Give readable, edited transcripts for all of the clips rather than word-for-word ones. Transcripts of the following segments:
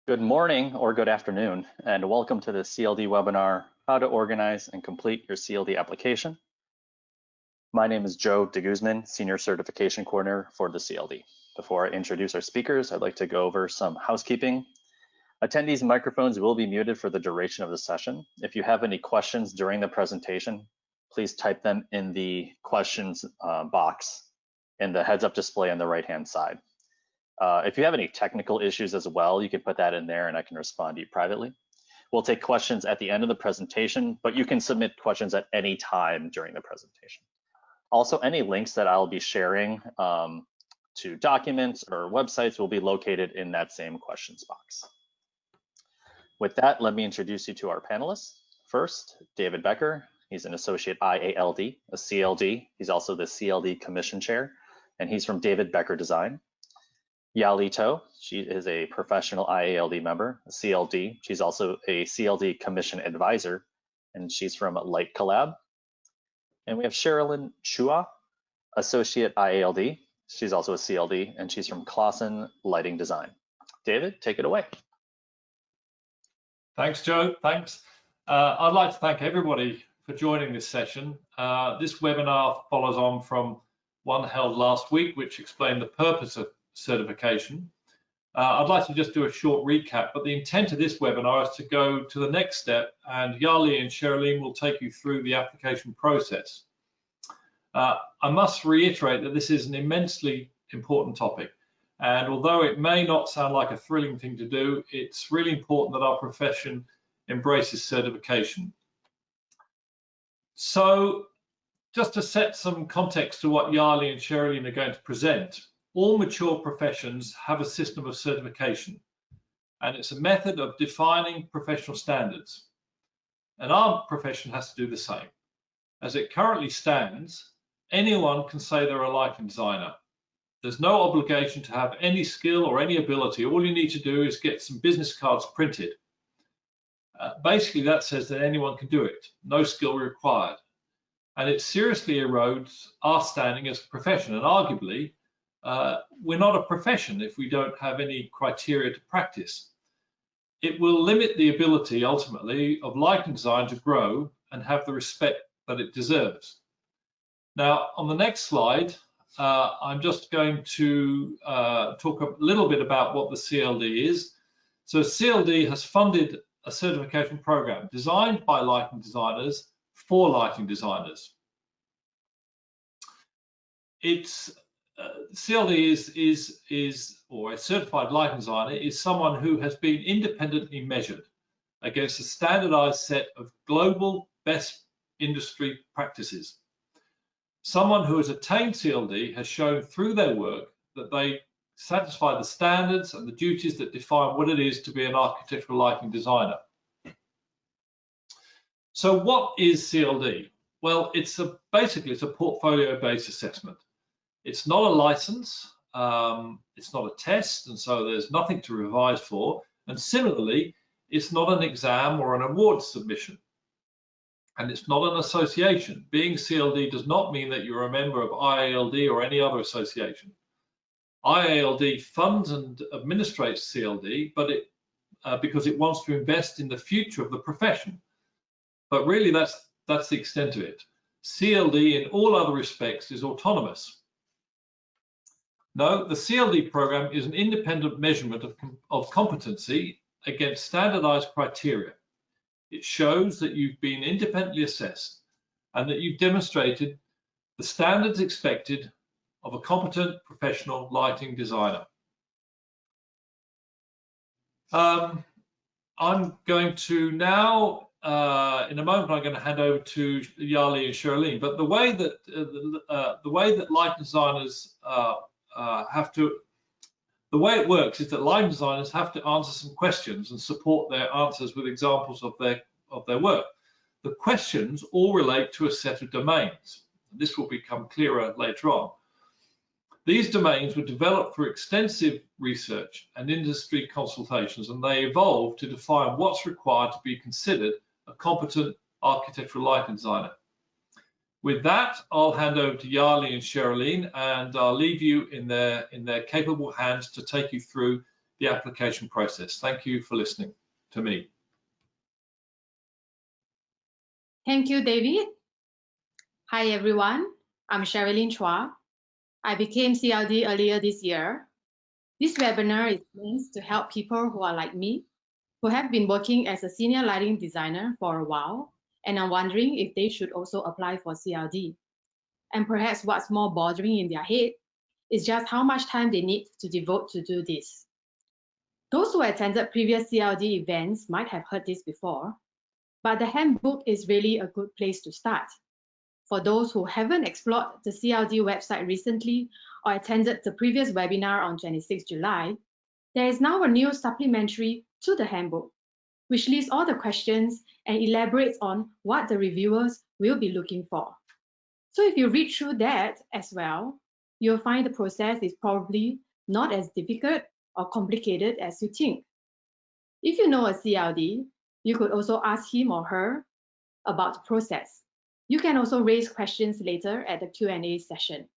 Good morning or good afternoon, and welcome to the CLD webinar, How to Organize and Complete Your CLD Application. My name is Joe DeGuzman, Senior Certification Coordinator for the CLD. Before I introduce our speakers, I'd like to go over some housekeeping. Attendees' microphones will be muted for the duration of the session. If you have any questions during the presentation, please type them in the questions box in the heads-up display on the right-hand side. If you have any technical issues as well, you can put that in there and I can respond to you privately. We'll take questions at the end of the presentation, but you can submit questions at any time during the presentation. Also, any links that I'll be sharing to documents or websites will be located in that same questions box. With that, let me introduce you to our panelists. First, David Becker. He's an associate IALD, a CLD. He's also the CLD Commission Chair, and he's from David Becker Design. Yali To, she is a professional IALD member, a CLD. She's also a CLD Commission Advisor, and she's from Light Collab. And we have Cheryline Chua, Associate IALD. She's also a CLD, and she's from Clausen Lighting Design. David, take it away. Thanks, Joe. Thanks. I'd like to thank everybody for joining this session. This webinar follows on from one held last week, which explained the purpose of certification. I'd like to just do a short recap, but the intent of this webinar is to go to the next step, and Yali and Cheryline will take you through the application process. I must reiterate that this is an immensely important topic, and although it may not sound like a thrilling thing to do, it's really important that our profession embraces certification. So just to set some context to what Yali and Cheryline are going to present, all mature professions have a system of certification, and it's a method of defining professional standards. And our profession has to do the same. As it currently stands, anyone can say they're a lighting designer. There's no obligation to have any skill or any ability. All you need to do is get some business cards printed. Basically, that says that anyone can do it, no skill required. And it seriously erodes our standing as a profession, and arguably, we're not a profession if we don't have any criteria to practice. It will limit the ability, ultimately, of lighting design to grow and have the respect that it deserves. Now, on the next slide, I'm just going to talk a little bit about what the CLD is. So CLD has funded a certification program designed by lighting designers for lighting designers. CLD or a certified lighting designer is someone who has been independently measured against a standardized set of global best industry practices. Someone who has attained CLD has shown through their work that they satisfy the standards and the duties that define what it is to be an architectural lighting designer. So what is CLD? Well, basically it's a portfolio-based assessment. It's not a license, it's not a test, and so there's nothing to revise for. And similarly, it's not an exam or an award submission. And it's not an association. Being CLD does not mean that you're a member of IALD or any other association. IALD funds and administrates CLD, but because it wants to invest in the future of the profession. But really, that's the extent of it. CLD, in all other respects, is autonomous. No, the CLD program is an independent measurement of competency against standardized criteria. It shows that you've been independently assessed and that you've demonstrated the standards expected of a competent professional lighting designer. I'm going to now, in a moment, I'm going to hand over to Yali and Cheryline. But the way that lighting designers the way it works is that lighting designers have to answer some questions and support their answers with examples of their work. The questions all relate to a set of domains. This will become clearer later on. These domains were developed through extensive research and industry consultations, and they evolved to define what's required to be considered a competent architectural lighting designer. With that, I'll hand over to Yali and Cheryline, and I'll leave you in their capable hands to take you through the application process. Thank you for listening to me. Thank you, David. Hi, everyone. I'm Cheryline Chua. I became CLD earlier this year. This webinar is meant to help people who are like me, who have been working as a senior lighting designer for a while, and are wondering if they should also apply for CLD. And perhaps what's more bothering in their head is just how much time they need to devote to do this. Those who attended previous CLD events might have heard this before, but the handbook is really a good place to start. For those who haven't explored the CLD website recently or attended the previous webinar on 26 July, there is now a new supplementary to the handbook, which lists all the questions and elaborates on what the reviewers will be looking for. So if you read through that as well, you'll find the process is probably not as difficult or complicated as you think. If you know a CLD, you could also ask him or her about the process. You can also raise questions later at the Q&A session.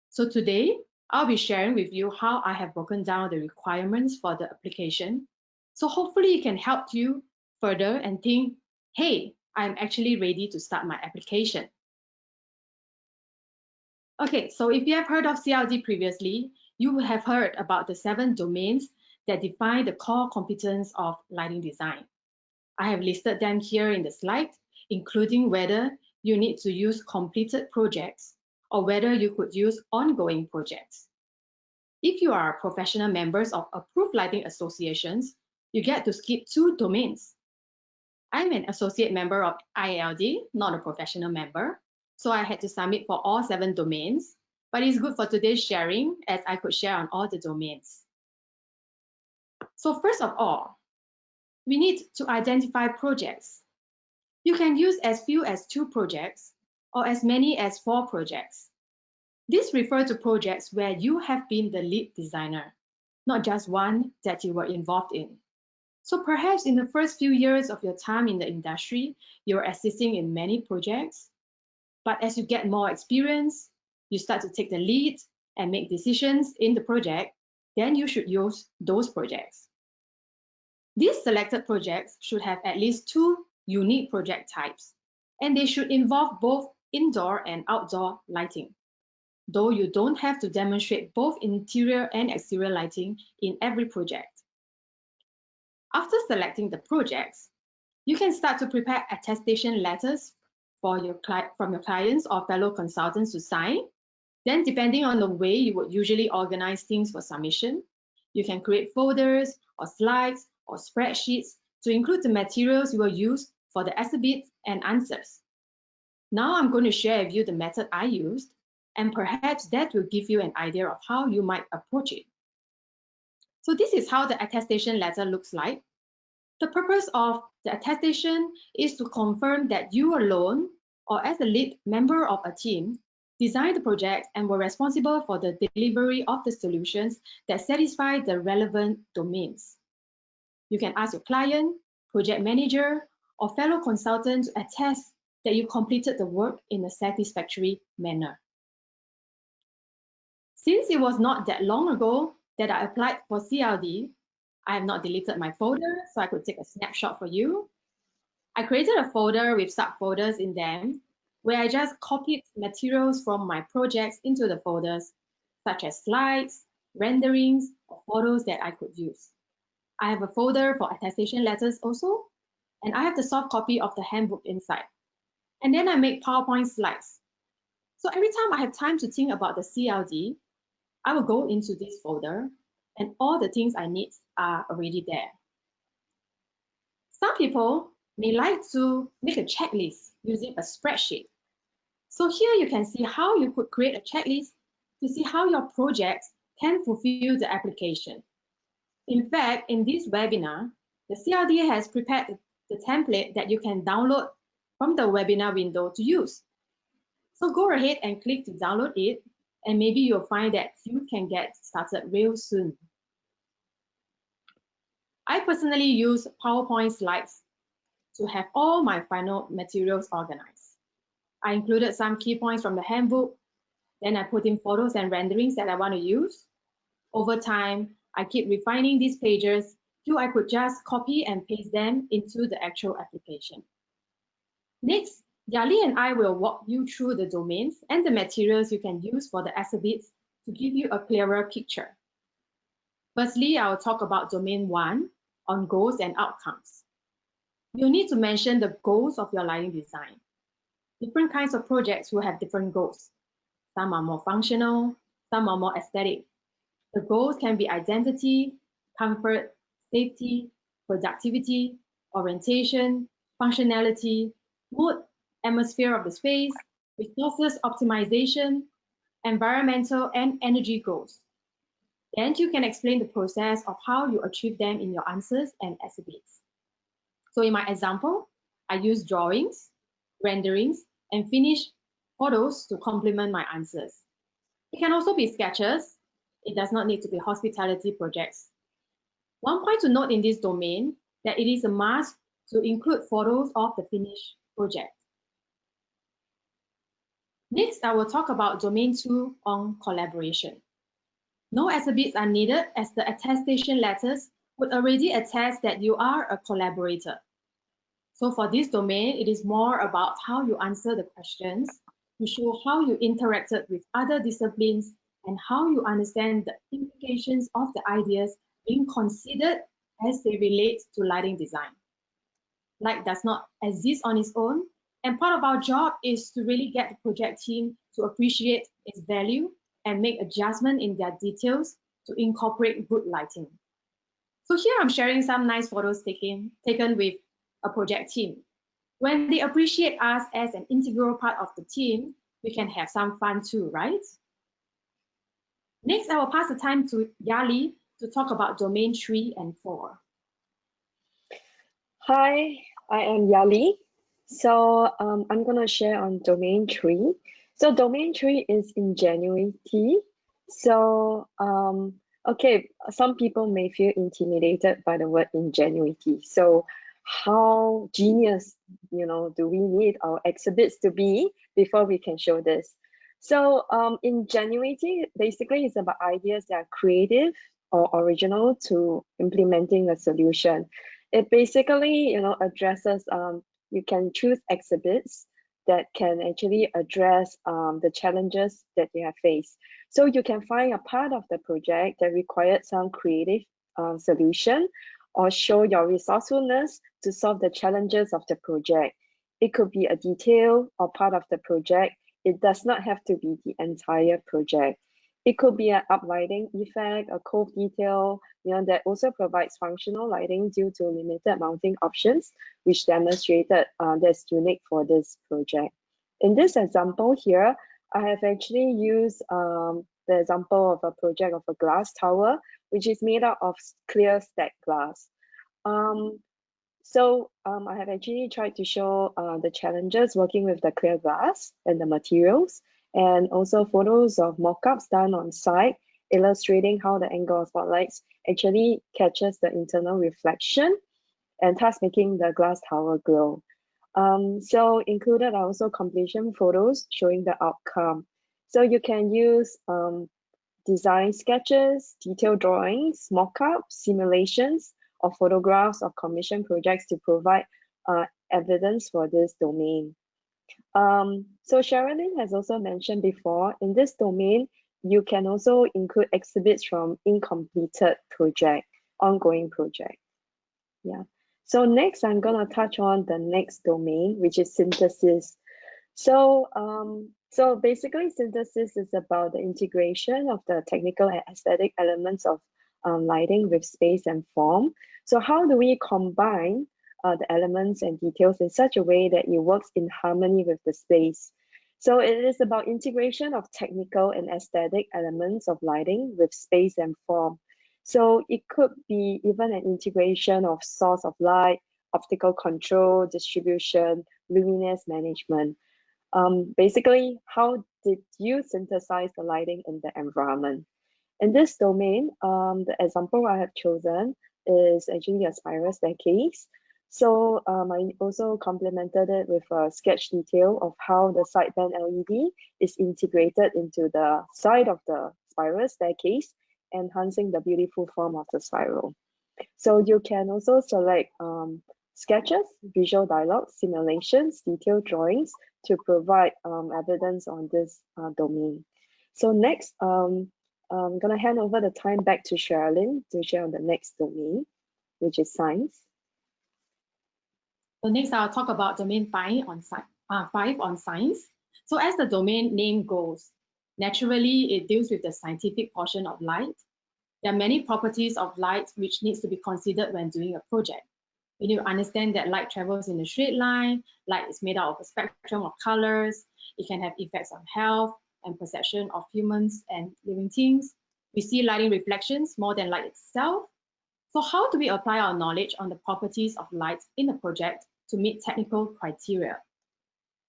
So today, I'll be sharing with you how I have broken down the requirements for the application. So hopefully it can help you further and think, hey, I'm actually ready to start my application. Okay, so if you have heard of CLD previously, you will have heard about the 7 domains that define the core competence of lighting design. I have listed them here in the slide, including whether you need to use completed projects or whether you could use ongoing projects. If you are professional members of approved lighting associations, you get to skip 2 domains. I'm an associate member of ILD, not a professional member, so I had to submit for all 7 domains, but it's good for today's sharing as I could share on all the domains. So first of all, we need to identify projects. You can use as few as 2 projects or as many as 4 projects. This refers to projects where you have been the lead designer, not just one that you were involved in. So perhaps in the first few years of your time in the industry, you're assisting in many projects. But as you get more experience, you start to take the lead and make decisions in the project, then you should use those projects. These selected projects should have at least 2 unique project types, and they should involve both indoor and outdoor lighting, though you don't have to demonstrate both interior and exterior lighting in every project. After selecting the projects, you can start to prepare attestation letters from your clients or fellow consultants to sign. Then, depending on the way you would usually organize things for submission, you can create folders or slides or spreadsheets to include the materials you will use for the exhibits and answers. Now I'm going to share with you the method I used, and perhaps that will give you an idea of how you might approach it. So this is how the attestation letter looks like. The purpose of the attestation is to confirm that you alone or as a lead member of a team designed the project and were responsible for the delivery of the solutions that satisfy the relevant domains. You can ask your client, project manager, or fellow consultant to attest that you completed the work in a satisfactory manner. Since it was not that long ago that I applied for CLD, I have not deleted my folder, so I could take a snapshot for you. I created a folder with subfolders in them, where I just copied materials from my projects into the folders, such as slides, renderings, or photos that I could use. I have a folder for attestation letters also, and I have the soft copy of the handbook inside. And then I make PowerPoint slides. So every time I have time to think about the CLD, I will go into this folder, and all the things I need are already there. Some people may like to make a checklist using a spreadsheet. So here you can see how you could create a checklist to see how your projects can fulfill the application. In fact, in this webinar, the CLD has prepared the template that you can download from the webinar window to use. So go ahead and click to download it, and maybe you'll find that you can get started real soon. I personally use PowerPoint slides to have all my final materials organized. I included some key points from the handbook, then I put in photos and renderings that I want to use. Over time, I keep refining these pages till I could just copy and paste them into the actual application. Next, Yali and I will walk you through the domains and the materials you can use for the exhibits to give you a clearer picture. Firstly, I will talk about domain 1 on goals and outcomes. You need to mention the goals of your lighting design. Different kinds of projects will have different goals. Some are more functional, some are more aesthetic. The goals can be identity, comfort, safety, productivity, orientation, functionality, mood, atmosphere of the space, resources optimization, environmental and energy goals. Then you can explain the process of how you achieve them in your answers and exhibits. So in my example, I use drawings, renderings, and finished photos to complement my answers. It can also be sketches. It does not need to be hospitality projects. One point to note in this domain that it is a must to include photos of the finished project. Next, I will talk about domain 2 on collaboration. No exhibits are needed as the attestation letters would already attest that you are a collaborator. So for this domain, it is more about how you answer the questions to show how you interacted with other disciplines and how you understand the implications of the ideas being considered as they relate to lighting design. Light does not exist on its own, and part of our job is to really get the project team to appreciate its value and make adjustments in their details to incorporate good lighting. So here I'm sharing some nice photos taken with a project team. When they appreciate us as an integral part of the team, we can have some fun too, right? Next, I will pass the time to Yali to talk about domain 3 and 4. Hi, I am Yali. So I'm going to share on domain 3. So domain 3 is ingenuity. So, okay, some people may feel intimidated by the word ingenuity. So how genius, do we need our exhibits to be before we can show this? So ingenuity basically is about ideas that are creative or original to implementing a solution. It basically, addresses, you can choose exhibits that can actually address the challenges that you have faced. So you can find a part of the project that required some creative solution or show your resourcefulness to solve the challenges of the project. It could be a detail or part of the project. It does not have to be the entire project. It could be an uplighting effect, a cove detail, that also provides functional lighting due to limited mounting options, which demonstrated that's unique for this project. In this example here, I have actually used the example of a project of a glass tower, which is made out of clear stacked glass. So I have actually tried to show the challenges working with the clear glass and the materials, and also photos of mock-ups done on site, illustrating how the angle of spotlights actually catches the internal reflection and thus making the glass tower glow. So included are also completion photos showing the outcome. So you can use design sketches, detailed drawings, mock-ups, simulations, or photographs of commission projects to provide evidence for this domain. So Cheryline has also mentioned before, in this domain, you can also include exhibits from incompleted project, ongoing project. Yeah. So next, I'm gonna touch on the next domain, which is synthesis. So, so basically, synthesis is about the integration of the technical and aesthetic elements of lighting with space and form. So how do we combine the elements and details in such a way that it works in harmony with the space? So it is about integration of technical and aesthetic elements of lighting with space and form. So it could be even an integration of source of light, optical control, distribution, luminance management. Basically, how did you synthesize the lighting in the environment? In this domain, the example I have chosen is actually a spiral staircase. So I also complemented it with a sketch detail of how the sideband LED is integrated into the side of the spiral staircase enhancing the beautiful form of the spiral. So you can also select sketches, visual dialogue, simulations, detailed drawings to provide evidence on this domain. So next, I'm gonna hand over the time back to Cheryline to share on the next domain, which is science. So next, I'll talk about domain 5 on science. So as the domain name goes, naturally it deals with the scientific portion of light. There are many properties of light which needs to be considered when doing a project. We need to understand that light travels in a straight line, light is made out of a spectrum of colors, it can have effects on health and perception of humans and living things. We see lighting reflections more than light itself. So how do we apply our knowledge on the properties of light in a project to meet technical criteria?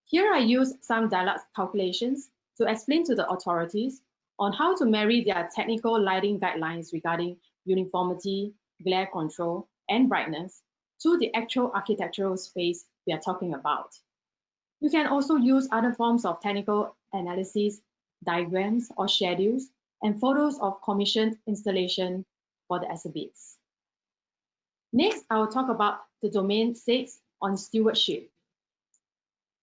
Here I use some dialogue calculations to explain to the authorities on how to marry their technical lighting guidelines regarding uniformity, glare control, and brightness to the actual architectural space we are talking about. You can also use other forms of technical analysis, diagrams or schedules, and photos of commissioned installation for the exhibits. Next, I will talk about the domain 6 on stewardship.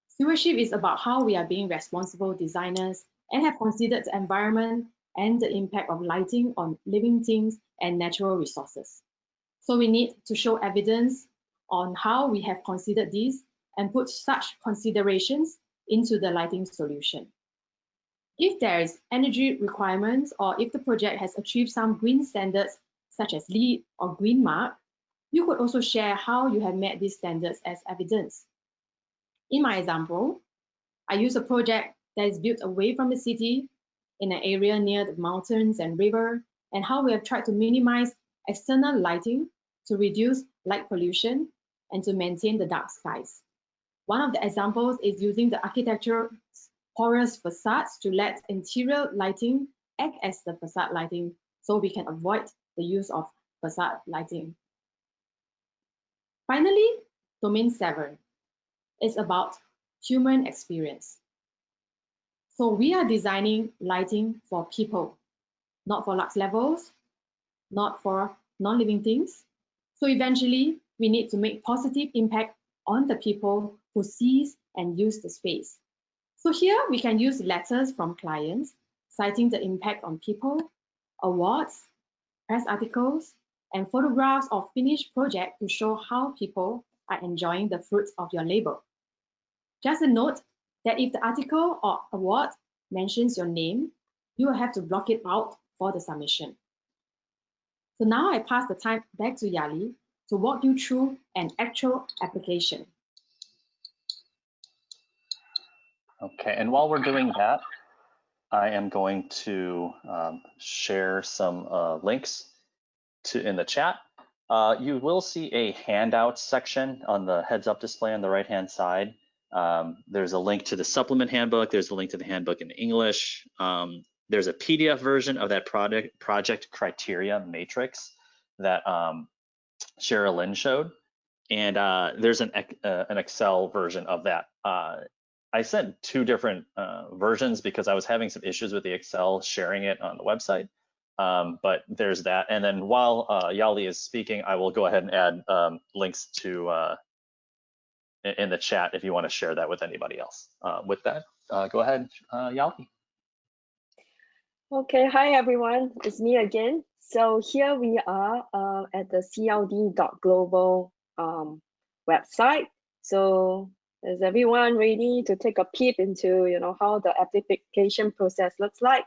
Stewardship is about how we are being responsible designers and have considered the environment and the impact of lighting on living things and natural resources. So we need to show evidence on how we have considered these and put such considerations into the lighting solution. If there is energy requirements or if the project has achieved some green standards such as LEED or Green Mark, you could also share how you have met these standards as evidence. In my example, I use a project that is built away from the city in an area near the mountains and river, and how we have tried to minimize external lighting to reduce light pollution and to maintain the dark skies. One of the examples is using the architectural porous facades to let interior lighting act as the facade lighting so we can avoid the use of facade lighting. Finally, domain 7 is about human experience. So we are designing lighting for people, not for lux levels, not for non-living things. So eventually, we need to make positive impact on the people who sees and use the space. So here we can use letters from clients citing the impact on people, awards, press articles, and photographs of finished project to show how people are enjoying the fruits of your labor. Just a note that if the article or award mentions your name, you will have to block it out for the submission. So now I pass the time back to Yali to walk you through an actual application. Okay, and while we're doing that, I am going to share some links in the chat. You will see a handout section on the heads up display on the right hand side. There's a link to the supplement handbook. There's a link to the handbook in English. There's a PDF version of that project criteria matrix that Cheryline showed. And there's an Excel version of that. I sent two different versions because I was having some issues with the Excel sharing it on the website. But there's that. And then while Yali is speaking, I will go ahead and add links to in the chat if you want to share that with anybody else. With that, go ahead, Yali. Okay, hi everyone, it's me again. So here we are at the cld.global website. So is everyone ready to take a peep into how the application process looks like?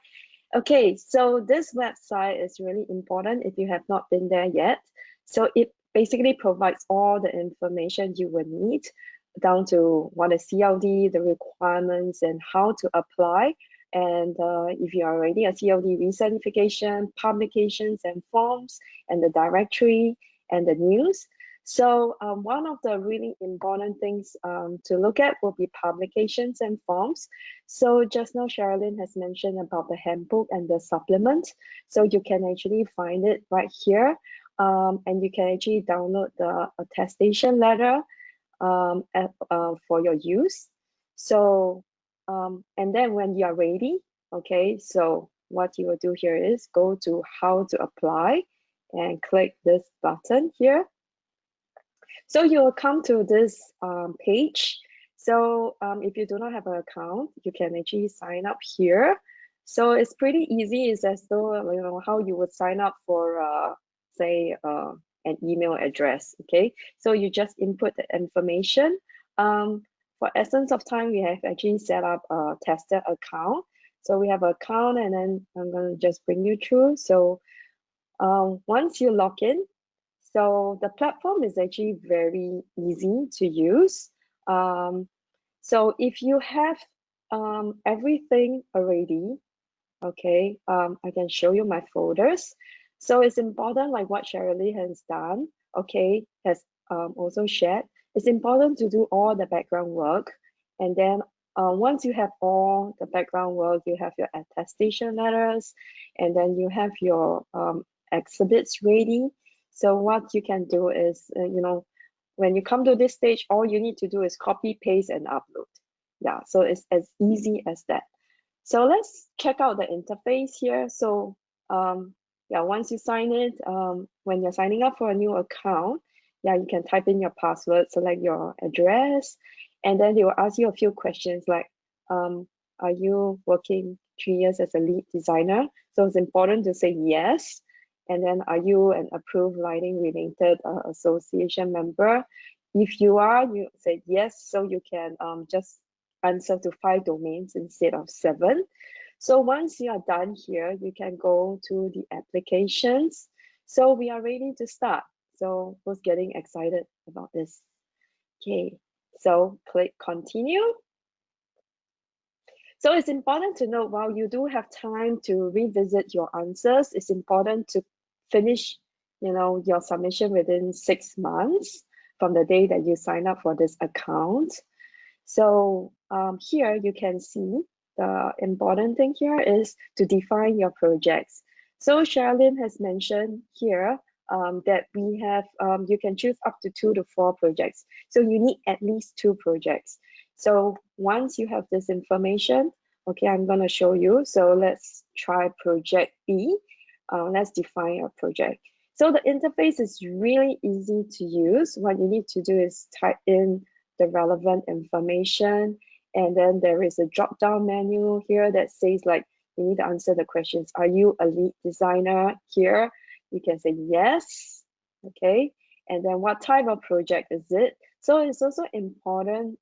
Okay, so this website is really important if you have not been there yet. So it basically provides all the information you will need down to what is CLD, the requirements, and how to apply. And if you are already a CLD recertification, publications and forms, and the directory and the news. So one of the really important things to look at will be publications and forms. So just now Cheryline has mentioned about the handbook and the supplement. So you can actually find it right here. And you can actually download the attestation letter for your use. So and then when you are ready, okay, so what you will do here is go to how to apply and click this button here. So you will come to this page. So if you do not have an account, you can actually sign up here. So it's pretty easy. It's as though, you know, how you would sign up for, say, an email address, okay? So you just input the information. For essence of time, we have actually set up a tester account. So we have an account, and then I'm going to just bring you through. So once you log in, so the platform is actually very easy to use. So if you have everything already, okay, I can show you my folders. So it's important, like what Cheryline has done, okay, has also shared. It's important to do all the background work. And then once you have all the background work, you have your attestation letters, and then you have your exhibits ready. So what you can do is, you know, when you come to this stage, all you need to do is copy, paste, and upload. Yeah, so it's as easy as that. So let's check out the interface here. So yeah, once you sign it, when you're signing up for a new account, yeah, you can type in your password, select your address, and then they will ask you a few questions like, are you working 3 years as a lead designer? So it's important to say yes. And then, are you an approved lighting related association member? If you are, you say yes, so you can just answer to 5 domains instead of 7. So once you are done here, you can go to the applications. So we are ready to start. So who's getting excited about this? Okay, so click continue. So it's important to note, while you do have time to revisit your answers, it's important to finish, you know, your submission within 6 months from the day that you sign up for this account. So here you can see the important thing here is to define your projects. So Cheryline has mentioned here that we have, you can choose up to 2 to 4 projects. So you need at least 2 projects. So once you have this information, okay, I'm going to show you. So let's try project B. Let's define a project. So the interface is really easy to use. What you need to do is type in the relevant information, and then there is a drop down menu here that says, like, you need to answer the questions. Are you a lead designer? Here you can say yes, okay, and then what type of project is it? So it's also important,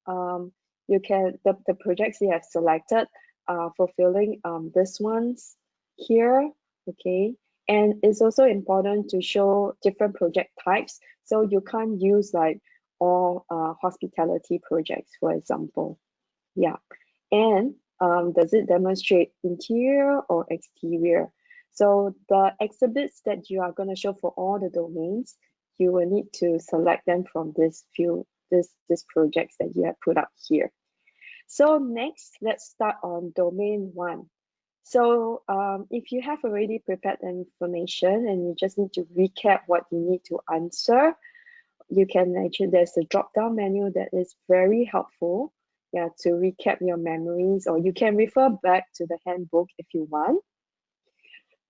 you can, the projects you have selected fulfilling this ones here, okay. And it's also important to show different project types, so you can't use like all hospitality projects, for example. Yeah. And does it demonstrate interior or exterior? So the exhibits that you are going to show for all the domains, you will need to select them from this projects that you have put up here. So next, let's start on domain 1. So if you have already prepared the information and you just need to recap what you need to answer, you can actually, there's a drop down menu that is very helpful, yeah, to recap your memories, or you can refer back to the handbook if you want.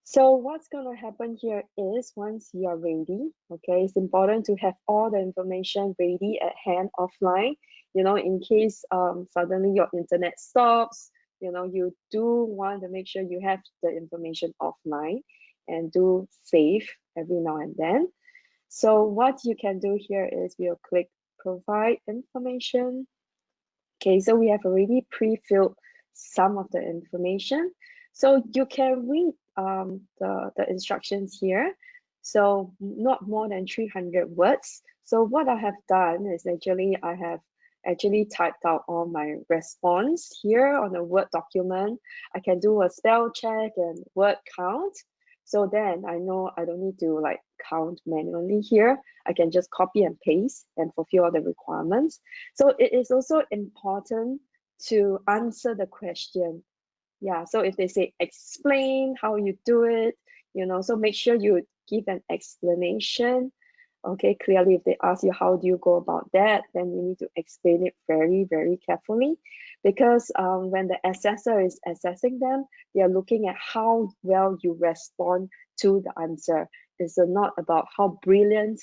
So what's going to happen here is, once you are ready, okay, it's important to have all the information ready at hand offline, you know, in case suddenly your internet stops, you know, you do want to make sure you have the information offline and do save every now and then. So what you can do here is we'll click provide information. Okay, so we have already pre-filled some of the information. So you can read the instructions here. So not more than 300 words. So what I have done is actually, I have actually typed out all my response here on a Word document. I can do a spell check and word count. So then I know I don't need to like count manually here. I can just copy and paste and fulfill all the requirements. So it is also important to answer the question. Yeah, so if they say explain how you do it, you know, so make sure you give an explanation. Okay, clearly if they ask you how do you go about that, then you need to explain it very, very carefully. because when the assessor is assessing them, they are looking at how well you respond to the answer. It's not about how brilliant,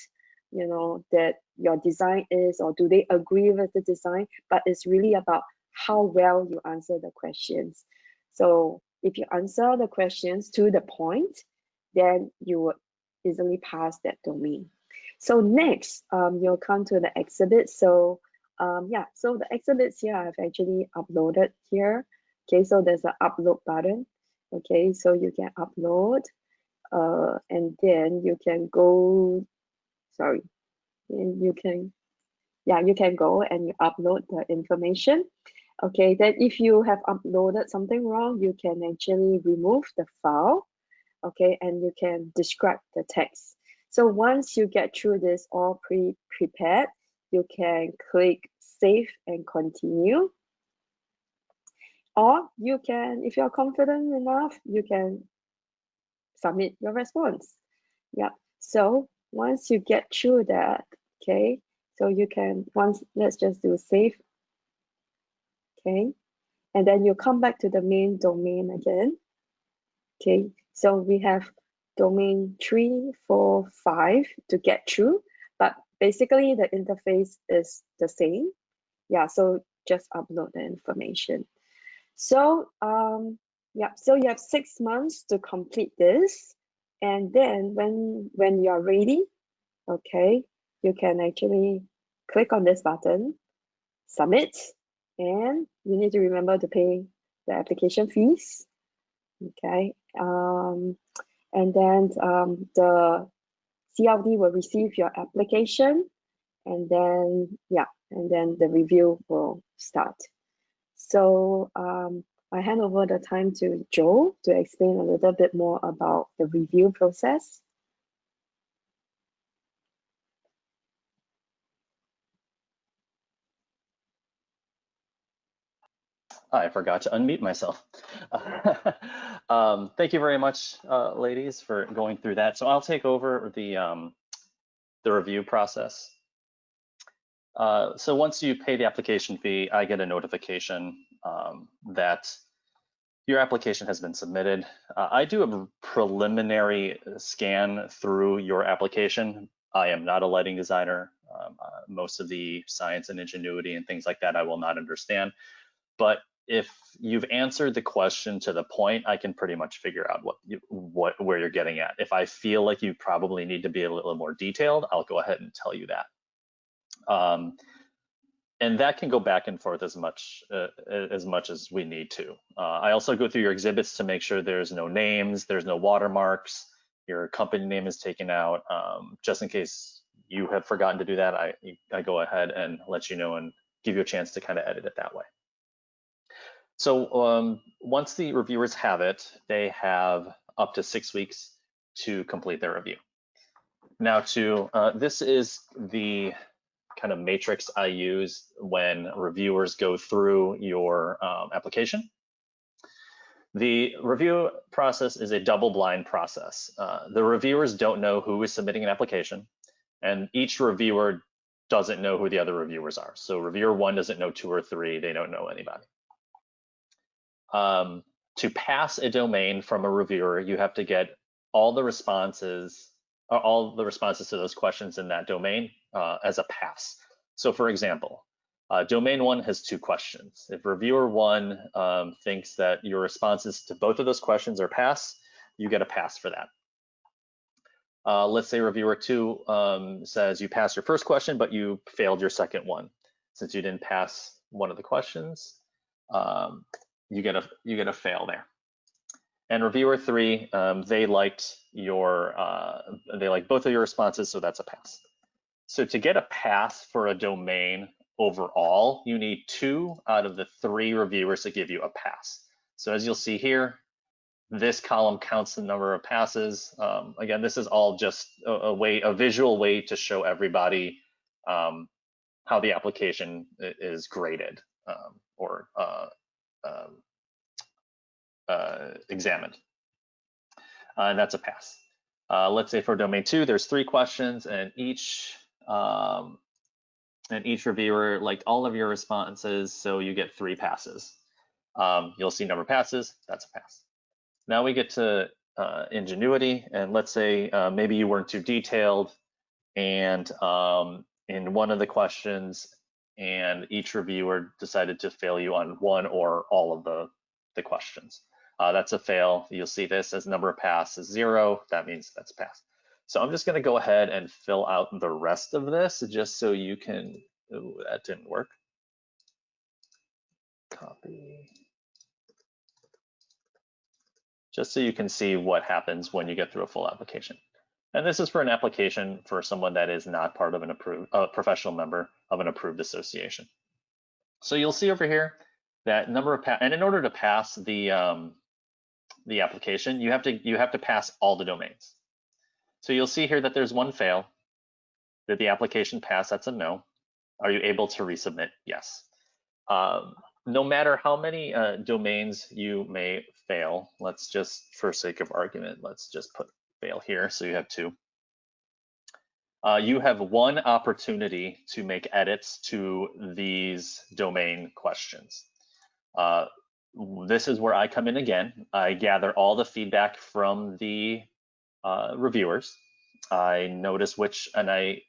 you know, that your design is, or do they agree with the design, but it's really about how well you answer the questions. So if you answer the questions to the point, then you would easily pass that domain. So next, you'll come to the exhibit. So yeah, so the exhibits here I've actually uploaded here. Okay, so there's an upload button. Okay, so you can upload, and then you can go, sorry, and you can, yeah, you can go and you upload the information. Okay, then if you have uploaded something wrong, you can actually remove the file. Okay, and you can describe the text. So once you get through this all prepared, you can click save and continue. Or you can, if you're confident enough, you can submit your response. Yeah, so once you get through that, okay, so you can, let's just do save. Okay, and then you come back to the main domain again. Okay, so we have domain 3, 4, 5 to get through, but basically the interface is the same. Yeah, so just upload the information. So yeah, so you have 6 months to complete this, and then when you're ready, okay, you can actually click on this button, submit, and you need to remember to pay the application fees. Okay, and then the CLD will receive your application, and then yeah, and then the review will start. So I hand over the time to Joe to explain a little bit more about the review process. I forgot to unmute myself. Thank you very much, ladies, for going through that. So I'll take over the review process. So once you pay the application fee, I get a notification that your application has been submitted. I do a preliminary scan through your application. I am not a lighting designer. Most of the science and ingenuity and things like that I will not understand. But if you've answered the question to the point, I can pretty much figure out where you're getting at. If I feel like you probably need to be a little more detailed, I'll go ahead and tell you that. And that can go back and forth as much as we need to. I also go through your exhibits to make sure there's no names, there's no watermarks, your company name is taken out. Just in case you have forgotten to do that, I go ahead and let you know and give you a chance to kind of edit it that way. So once the reviewers have it, they have up to 6 weeks to complete their review. Now this is the kind of matrix I use when reviewers go through your application. The review process is a double-blind process. The reviewers don't know who is submitting an application, and each reviewer doesn't know who the other reviewers are. So reviewer 1 doesn't know 2 or 3, they don't know anybody. To pass a domain from a reviewer, you have to get all the responses to those questions in that domain as a pass. So for example, domain 1 has 2 questions. If reviewer 1 thinks that your responses to both of those questions are pass, you get a pass for that. Let's say reviewer 2 says you passed your first question, but you failed your second one. Since you didn't pass one of the questions, you get a fail there. And reviewer 3, they liked both of your responses, so that's a pass. So to get a pass for a domain overall, you need 2 out of the 3 reviewers to give you a pass. So as you'll see here, this column counts the number of passes. Again, this is all just a visual way to show everybody how the application is graded or examined. And that's a pass. Let's say for domain 2, there's 3 questions, and each and each reviewer liked all of your responses, so you get 3 passes. You'll see number of passes, that's a pass. Now we get to ingenuity, and let's say maybe you weren't too detailed, and in one of the questions, and each reviewer decided to fail you on one or all of the questions. That's a fail. You'll see this as number of passes 0. That means that's a pass. So I'm just going to go ahead and fill out the rest of this just so you can. Ooh, that didn't work. Copy. Just so you can see what happens when you get through a full application. And this is for an application for someone that is not part of an approved professional member of an approved association. So you'll see over here that number of and in order to pass the application, you have to pass all the domains. So you'll see here that there's one fail. Did the application pass? That's a no. Are you able to resubmit? Yes. No matter how many domains you may fail, let's just, for sake of argument, let's just put fail here. So you have 2. You have 1 opportunity to make edits to these domain questions. This is where I come in again. I gather all the feedback from the reviewers. I notice which, and I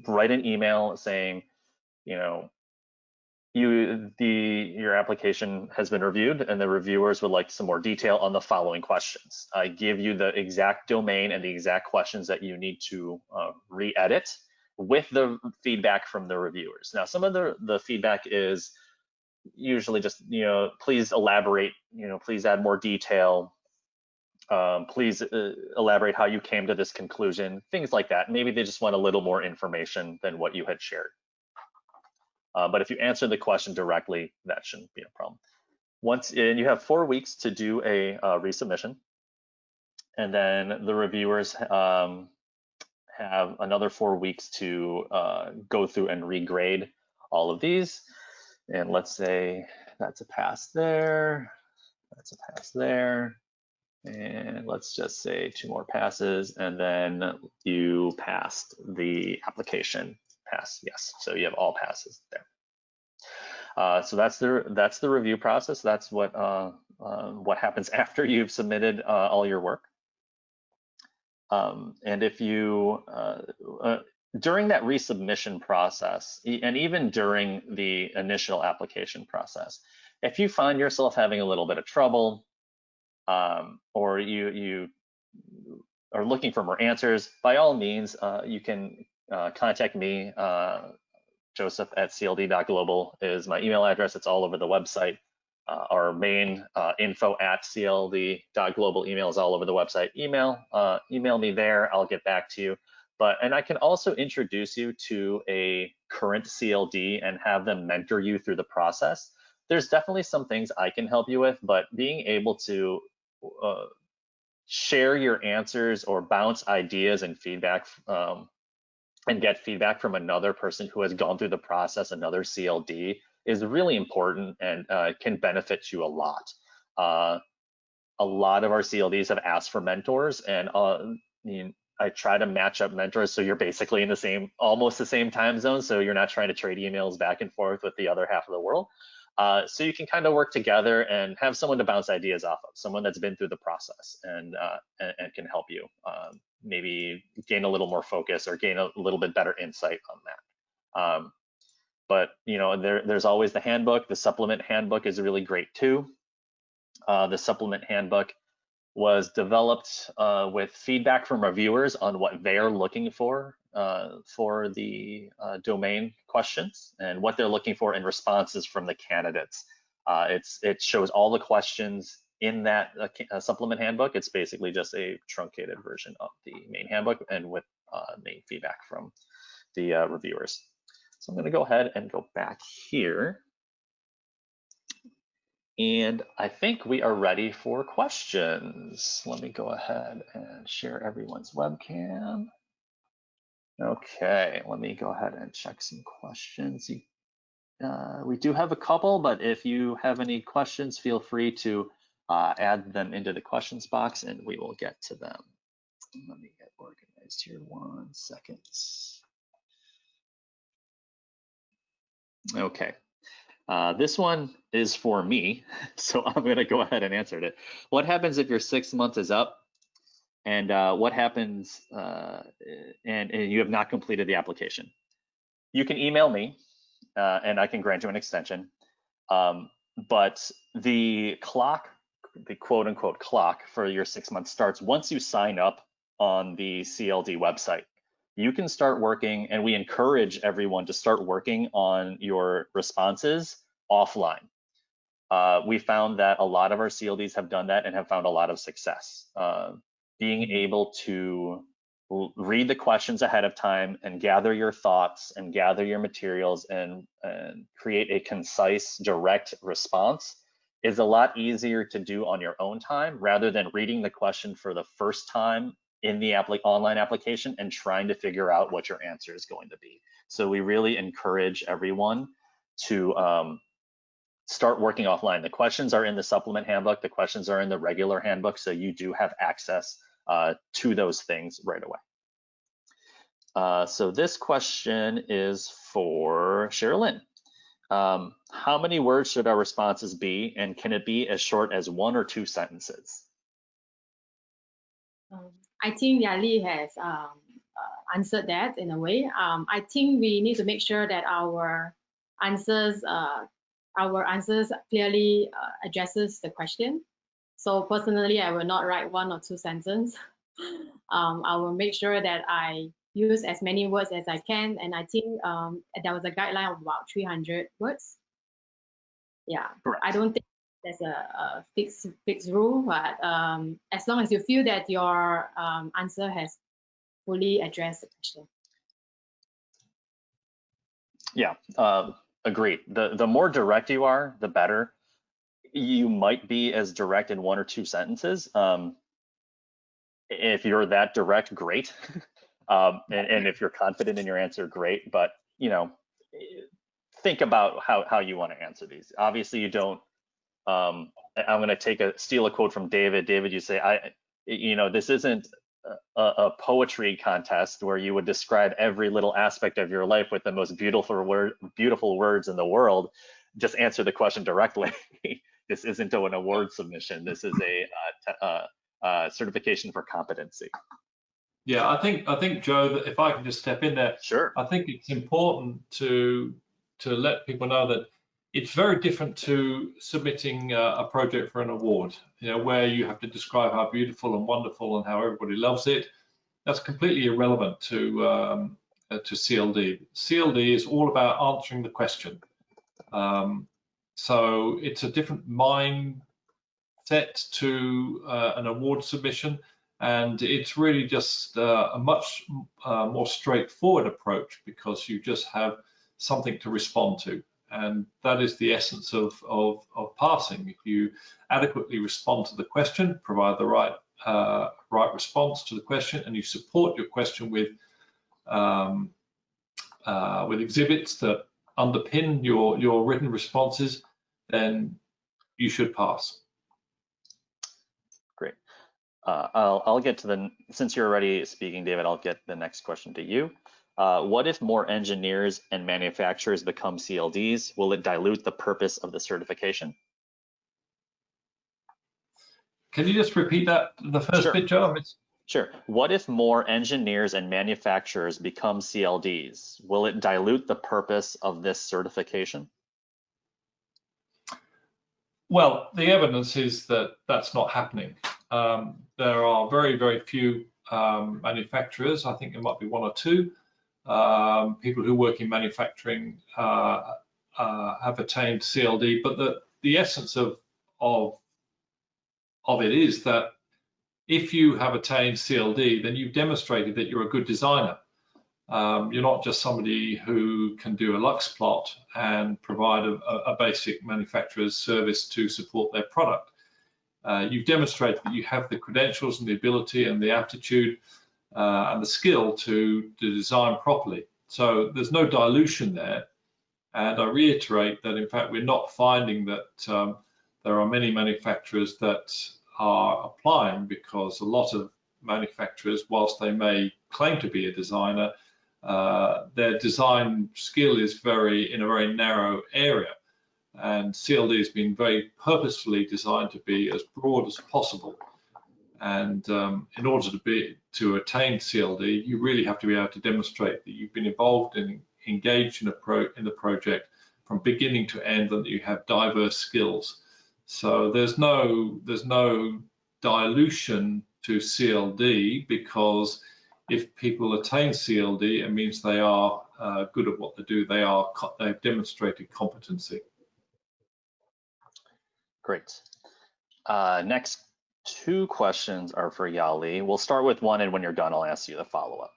write an email saying, you know, your application has been reviewed and the reviewers would like some more detail on the following questions. I give you the exact domain and the exact questions that you need to re-edit with the feedback from the reviewers. Now, some of the feedback is usually just, you know, please elaborate, you know, please add more detail. Please elaborate how you came to this conclusion, things like that. Maybe they just want a little more information than what you had shared. But if you answer the question directly, that shouldn't be a problem. And you have 4 weeks to do a resubmission, and then the reviewers have another 4 weeks to go through and regrade all of these. And let's say that's a pass there, that's a pass there, and let's just say 2 more passes, and then you passed the application. Pass, yes. So you have all passes there. So that's the review process. That's what happens after you've submitted all your work. And if you during that resubmission process, and even during the initial application process, if you find yourself having a little bit of trouble, or you are looking for more answers, by all means, you can contact me. Joseph at cld.global is my email address. It's all over the website. Our main info at cld.global email is all over the website. Email me there. I'll get back to you. And I can also introduce you to a current CLD and have them mentor you through the process. There's definitely some things I can help you with, but being able to share your answers or bounce ideas and feedback and get feedback from another person who has gone through the process, another CLD, is really important and can benefit you a lot. A lot of our CLDs have asked for mentors, and I try to match up mentors so you're basically in the same, almost the same time zone, so you're not trying to trade emails back and forth with the other half of the world. So you can kind of work together and have someone to bounce ideas off of, someone that's been through the process and can help you maybe gain a little more focus or gain a little bit better insight on that. But you know, there's always the handbook. The supplement handbook is really great too. The supplement handbook was developed with feedback from reviewers on what they're looking for the domain questions and what they're looking for in responses from the candidates. It shows all the questions in that supplement handbook. It's basically just a truncated version of the main handbook and with main feedback from the reviewers. So I'm going to go ahead and go back here. And I think we are ready for questions. Let me go ahead and share everyone's webcam. Okay, let me go ahead and check some questions. We do have a couple, but if you have any questions, feel free to add them into the questions box and we will get to them. Let me get organized here 1 second. Okay. This one is for me, so I'm going to go ahead and answer it. What happens if your 6 months is up, and what happens and you have not completed the application? You can email me, and I can grant you an extension. But the clock, the quote unquote clock for your 6 months starts once you sign up on the CLD website. You can start working, and we encourage everyone to start working on your responses offline. We found that a lot of our CLDs have done that and have found a lot of success. Being able to read the questions ahead of time and gather your thoughts and gather your materials and create a concise, direct response is a lot easier to do on your own time rather than reading the question for the first time in the online application and trying to figure out what your answer is going to be. So we really encourage everyone to start working offline. The questions are in the supplement handbook, the questions are in the regular handbook, so you do have access to those things right away. So this question is for Cheryline. How many words should our responses be, and can it be as short as 1 or 2 sentences? I think Yali has answered that in a way. I think we need to make sure that our answers clearly addresses the question. So personally, I will not write 1 or 2 sentences. I will make sure that I use as many words as I can, and I think there was a guideline of about 300 words. Yeah, correct. I don't think there's a fixed rule, but as long as you feel that your answer has fully addressed the question. Yeah, agreed. The more direct you are, the better. You might be as direct in 1 or 2 sentences. If you're that direct, great. And if you're confident in your answer, great. But think about how you want to answer these. Obviously, you don't. I'm going to steal a quote from David. David, you say, this isn't a poetry contest where you would describe every little aspect of your life with the most beautiful words in the world. Just answer the question directly. This isn't an award submission. This is a certification for competency. Yeah, I think Joe, that if I can just step in there, sure. I think it's important to let people know that it's very different to submitting a project for an award, where you have to describe how beautiful and wonderful and how everybody loves it. That's completely irrelevant to CLD. CLD is all about answering the question. So it's a different mindset to an award submission, and it's really just a much more straightforward approach because you just have something to respond to. And that is the essence of passing. If you adequately respond to the question, provide the right response to the question, and you support your question with exhibits that underpin your written responses, then you should pass. Great. I'll get to since you're already speaking, David, I'll get the next question to you. What if more engineers and manufacturers become CLDs? Will it dilute the purpose of the certification? Can you just repeat that, the first bit, Joe? Sure. What if more engineers and manufacturers become CLDs? Will it dilute the purpose of this certification? Well, the evidence is that that's not happening. There are very, very few manufacturers. I think there might be 1 or 2 people who work in manufacturing have attained CLD. But the essence of it is that if you have attained CLD, then you've demonstrated that you're a good designer. You're not just somebody who can do a Lux plot and provide a basic manufacturer's service to support their product. You've demonstrated that you have the credentials and the ability and the aptitude and the skill to design properly. So there's no dilution there. And I reiterate that, in fact, we're not finding that there are many manufacturers that are applying, because a lot of manufacturers, whilst they may claim to be a designer, their design skill is in a very narrow area. And CLD has been very purposefully designed to be as broad as possible. And in order to attain CLD, you really have to be able to demonstrate that you've been involved and engaged in the project from beginning to end, and that you have diverse skills. So there's no dilution to CLD, because if people attain CLD, it means they are good at what they do. They've demonstrated competency. Great. Next two questions are for Yali. We'll start with one, and when you're done, I'll ask you the follow-up.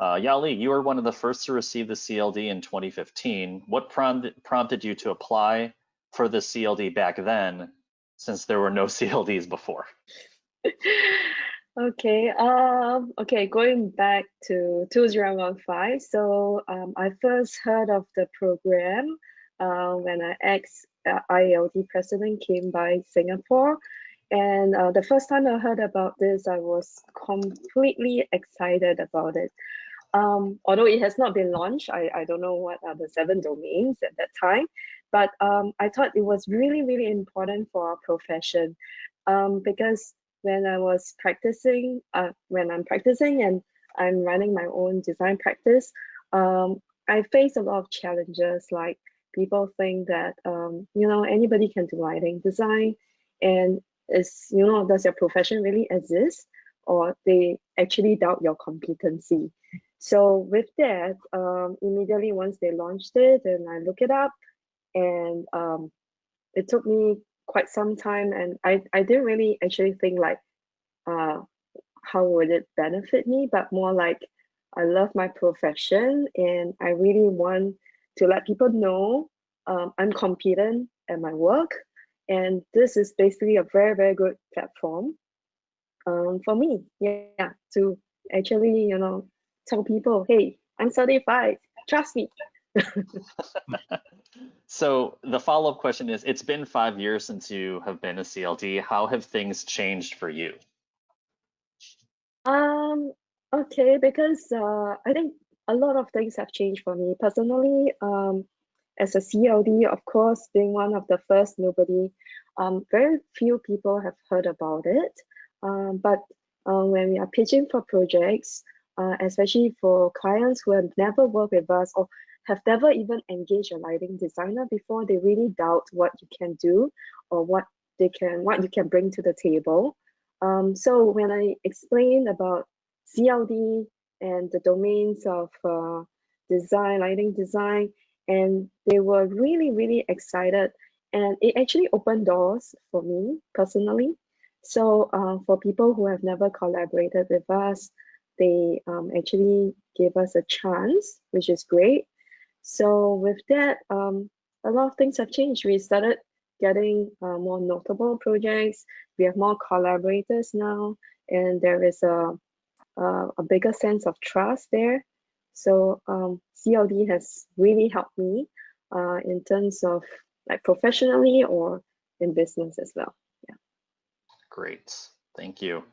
Yali, you were one of the first to receive the CLD in 2015. What prompted you to apply for the CLD back then, since there were no CLDs before? Okay, going back to 2015. So I first heard of the program when an ex-ILD president came by Singapore. And the first time I heard about this, I was completely excited about it. Although it has not been launched, I don't know what are the 7 domains at that time, but I thought it was really, really important for our profession, because when I'm practicing and I'm running my own design practice, I face a lot of challenges. Like, people think that anybody can do lighting design, and does your profession really exist, or they actually doubt your competency. So with that, immediately once they launched it, and I look it up, and it took me quite some time, and I didn't really actually think like how would it benefit me, but more like I love my profession, and I really want to let people know I'm competent at my work, and this is basically a very, very good platform for me, to actually tell people, hey, I'm certified, trust me. So the follow-up question is, it's been 5 years since you have been a CLD. How have things changed for you? Okay, because I think a lot of things have changed for me personally. As a CLD, of course, being one of the first, very few people have heard about it. But when we are pitching for projects, especially for clients who have never worked with us or have never even engaged a lighting designer before, they really doubt what you can do or what you can bring to the table. So when I explain about CLD and the domains of design, lighting design, and they were really, really excited, and it actually opened doors for me personally. So for people who have never collaborated with us, they actually gave us a chance, which is great. So with that, a lot of things have changed. We started getting more notable projects. We have more collaborators now, and there is a bigger sense of trust there. So CLD has really helped me in terms of like professionally or in business as well. Yeah. Great, thank you.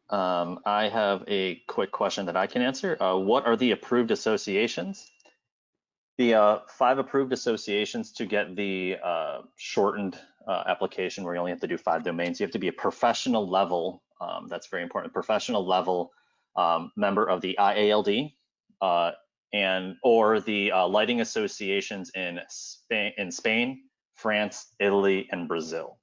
I have a quick question that I can answer. What are the approved associations? The 5 approved associations to get the shortened application, where you only have to do 5 domains. You have to be a professional level, that's very important, professional level member of the IALD or the lighting associations in Spain, France, Italy, and Brazil.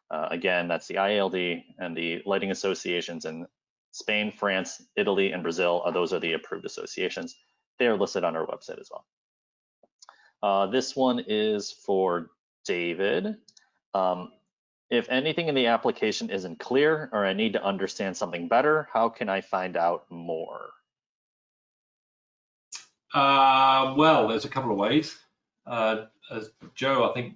Again, that's the IALD and the lighting associations in Spain, France, Italy, and Brazil. Those are the approved associations. They are listed on our website as well. This one is for David. If anything in the application isn't clear or I need to understand something better, how can I find out more? Well, there's a couple of ways. As Joe, I think,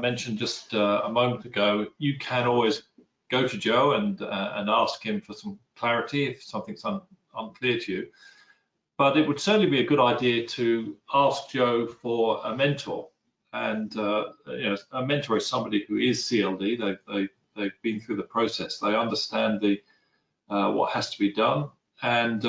mentioned just a moment ago, you can always go to Joe and ask him for some clarity if something's unclear to you. But it would certainly be a good idea to ask Joe for a mentor. And a mentor is somebody who is CLD. They've been through the process. They understand what has to be done. And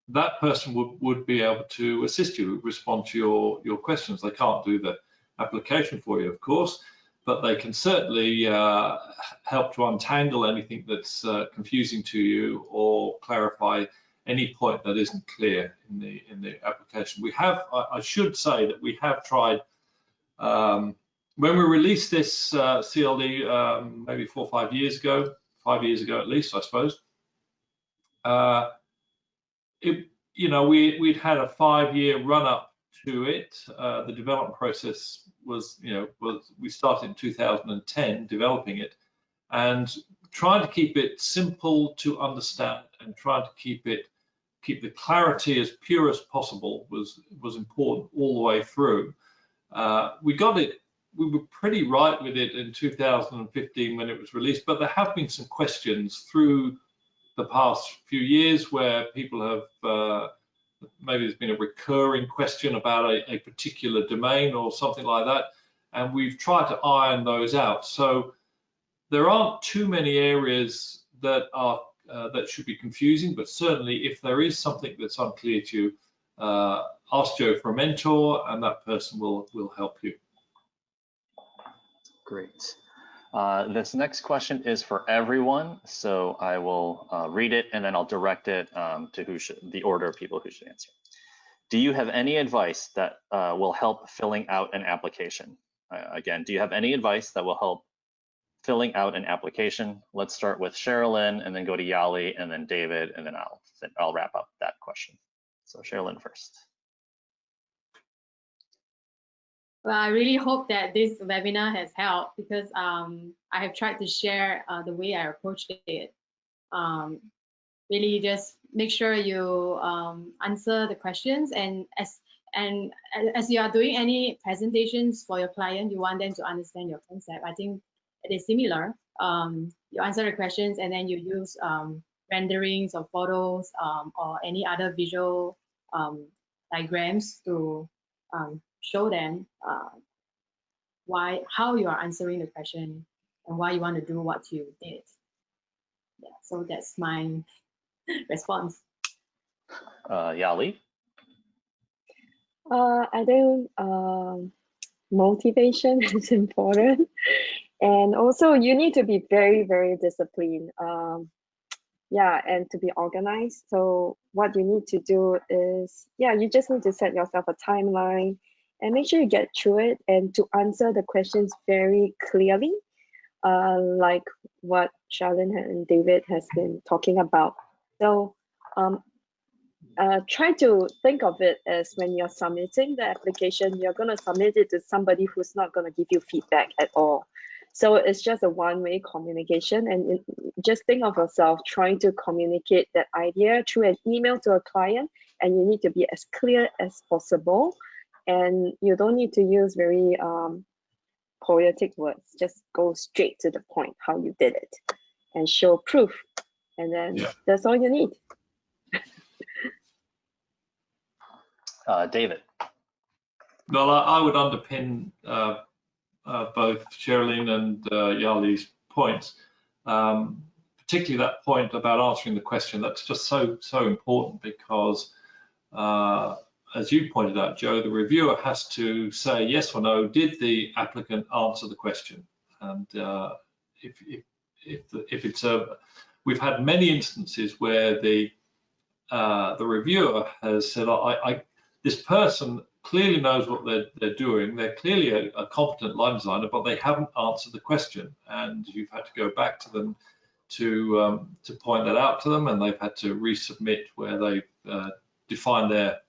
that person would be able to assist you, respond to your questions. They can't do the application for you, of course, but they can certainly help to untangle anything that's confusing to you or clarify any point that isn't clear in the application. We have, I should say that we have tried, when we released this CLD maybe 4 or 5 years ago, 5 years ago at least, I suppose, we'd had a 5-year run up to it. The development process was, we started in 2010 developing it, and trying to keep it simple to understand and trying to keep the clarity as pure as possible was important all the way through. We were pretty right with it in 2015 when it was released, but there have been some questions through the past few years where people have, maybe there's been a recurring question about a particular domain or something like that, and we've tried to iron those out. So there aren't too many areas that are that should be confusing, but certainly if there is something that's unclear to you, ask Joe for a mentor, and that person will help you. Great. This next question is for everyone, so I will read it and then I'll direct it to the order of people who should answer. Do you have any advice that will help filling out an application? Again, do you have any advice that will help filling out an application? Let's start with Cheryline and then go to Yali and then David, and then I'll wrap up that question. So Cheryline first. Well, I really hope that this webinar has helped, because I have tried to share the way I approached it. Really just make sure you answer the questions, and as you are doing any presentations for your client, you want them to understand your concept. I think it is similar. You answer the questions and then you use renderings or photos or any other visual diagrams to show them how you are answering the question and why you want to do what you did. Yeah, so that's my response. Yali? I think motivation is important, and also you need to be very, very disciplined. Yeah, and to be organized. So what you need to do is, you just need to set yourself a timeline and make sure you get through it, and to answer the questions very clearly, like what Cheryline and David has been talking about. So try to think of it as when you're submitting the application, you're going to submit it to somebody who's not going to give you feedback at all. So it's just a one-way communication, and just think of yourself trying to communicate that idea through an email to a client, and you need to be as clear as possible, and you don't need to use very poetic words. Just go straight to the point how you did it and show proof, and then that's all you need. David. Well, I would underpin both Cheryline and Yali's points, particularly that point about answering the question. That's just so important, because as you pointed out, Joe, the reviewer has to say yes or no, did the applicant answer the question? And if it's we've had many instances where the reviewer has said, this person clearly knows what they're doing. They're clearly a competent line designer, but they haven't answered the question, and you've had to go back to them to point that out to them, and they've had to resubmit where they've defined their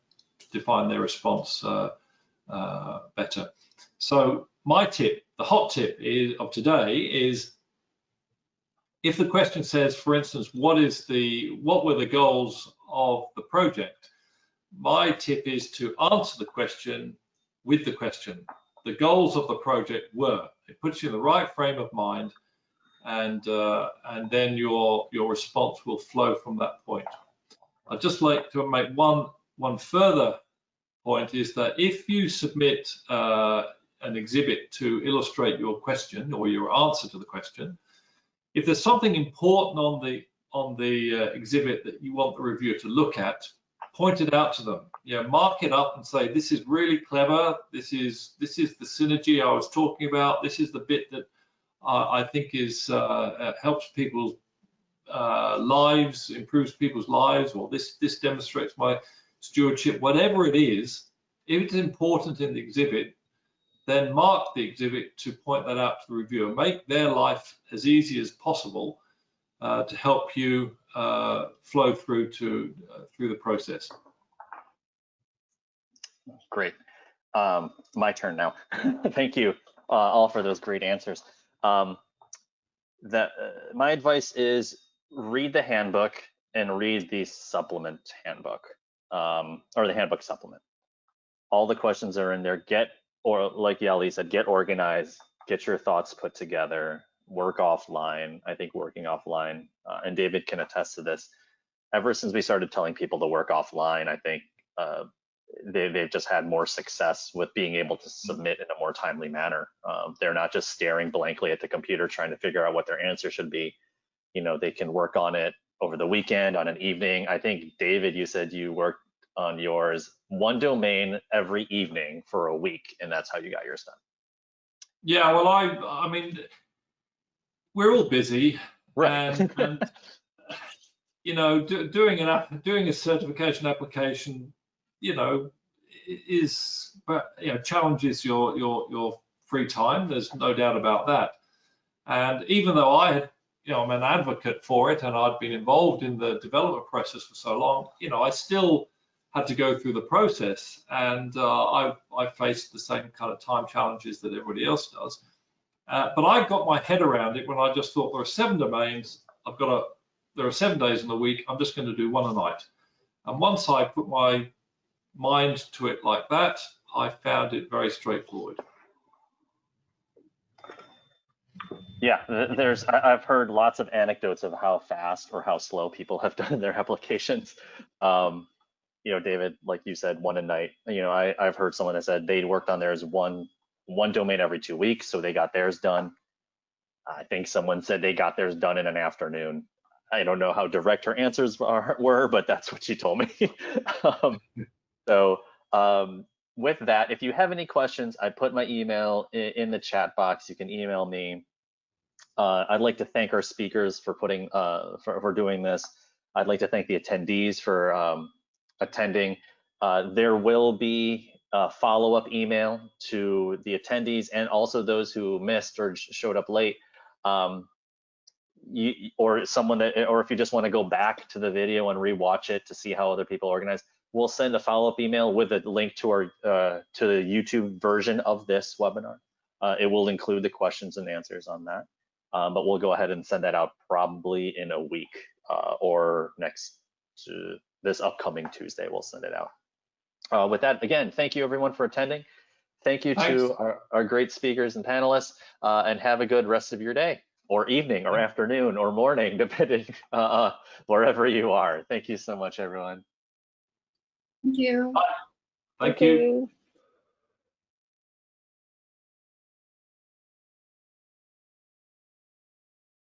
response better. So my tip, the hot tip of today is, if the question says, for instance, what were the goals of the project? My tip is to answer the question with the question. The goals of the project were. It puts you in the right frame of mind, and then your response will flow from that point. I'd just like to make one further point, is that if you submit an exhibit to illustrate your question or your answer to the question, if there's something important on the exhibit that you want the reviewer to look at, point it out to them. You know, mark it up and say, this is really clever. This is the synergy I was talking about. This is the bit that I think is helps people's lives, improves people's lives, or this demonstrates my stewardship. Whatever it is, if it's important in the exhibit, then mark the exhibit to point that out to the reviewer. Make their life as easy as possible to help you flow through the process. Great. My turn now. Thank you all for those great answers. My advice is read the handbook and read the supplement handbook, or the handbook supplement. All the questions are in there. Or like Yali said, get organized, get your thoughts put together, work offline. I think working offline, and David can attest to this, ever since we started telling people to work offline, I think they've just had more success with being able to submit in a more timely manner. They're not just staring blankly at the computer trying to figure out what their answer should be. You know, they can work on it over the weekend, on an evening. I think, David, you said you worked on yours one domain every evening for a week, and that's how you got yours done. Yeah, well, I mean, we're all busy, right? and you know, doing a certification application, you know, challenges your free time. There's no doubt about that. And even though I'm an advocate for it, and I'd been involved in the development process for so long, you know, I still had to go through the process, and I faced the same kind of time challenges that everybody else does. But I got my head around it when I just thought, there are 7 domains. There are 7 days in the week. I'm just going to do 1 a night. And once I put my mind to it like that, I found it very straightforward. Yeah, I've heard lots of anecdotes of how fast or how slow people have done their applications. You know, David, like you said, 1 a night. You know, I've heard someone that said they'd worked on theirs one domain every 2 weeks, so they got theirs done. I think someone said they got theirs done in an afternoon. I don't know how direct her answers were, but that's what she told me. With that, if you have any questions, I put my email in the chat box. You can email me. I'd like to thank our speakers for for doing this. I'd like to thank the attendees for attending. There will be a follow-up email to the attendees and also those who missed or showed up late. Or if you just want to go back to the video and rewatch it to see how other people organize, we'll send a follow-up email with a link to our to the YouTube version of this webinar. It will include the questions and answers on that. But we'll go ahead and send that out probably in a week or this upcoming Tuesday. We'll send it out. With that, again, thank you everyone for attending. Thank you to our great speakers and panelists, and have a good rest of your day or evening or afternoon or morning, depending wherever you are. Thank you so much, everyone. Thank you. Thank you.